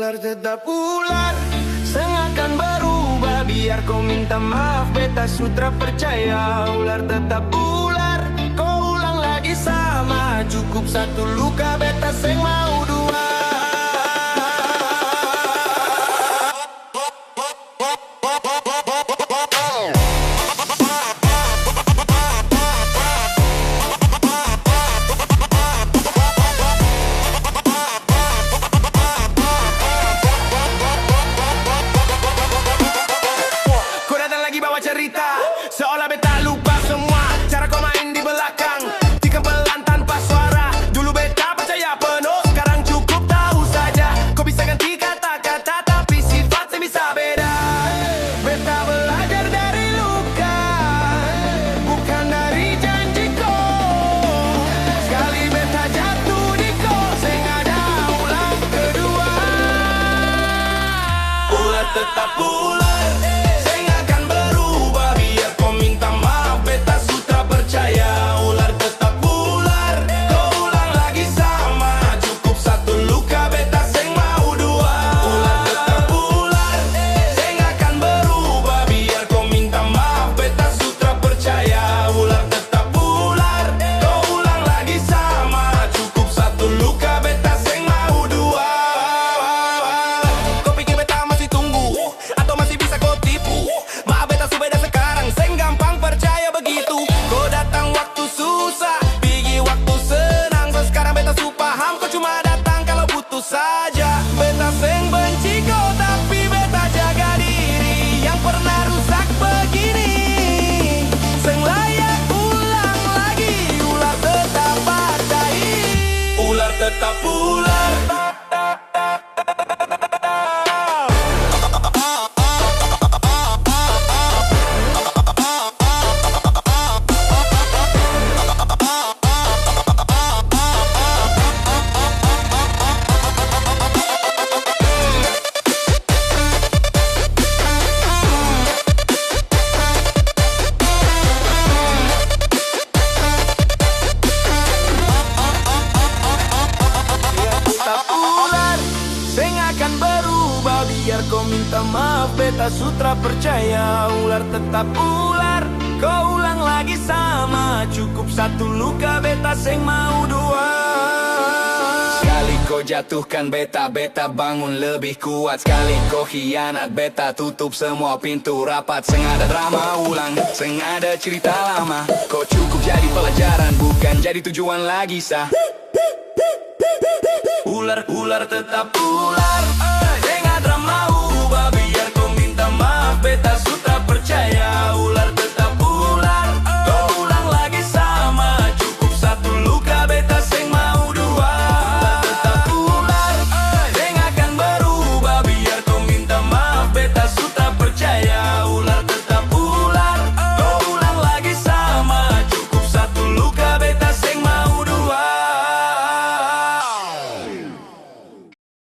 Ular tetap ular, sengakan berubah. Biar kau minta maaf, beta sutra percaya. Ular tetap ular, kau ulang lagi sama. Cukup satu luka, beta seng mau dua. Bawa cerita seolah beta lupa semua. Cara kau main di belakang, jika pelan tanpa suara. Dulu beta percaya penuh, sekarang cukup tahu saja. Kau bisa ganti kata-kata, tapi sifat sih bisa beda. Beta belajar dari luka, bukan dari janji kau. Sekali beta jatuh di kau, seng ada ulang kedua. Ular tetap ular, saja. Beta seng benci kau, tapi beta jaga diri. Yang pernah rusak begini seng layak ulang lagi. Ular tetap padahi, ular tetap ular. Biar kau minta maaf, beta sutra percaya. Ular tetap ular, kau ulang lagi sama. Cukup satu luka, beta seng mau dua. Sekali kau jatuhkan beta, beta bangun lebih kuat. Sekali kau hianat, beta tutup semua pintu rapat. Seng ada drama ulang, seng ada cerita lama. Kau cukup jadi pelajaran, bukan jadi tujuan lagi sah. Ular tetap ular.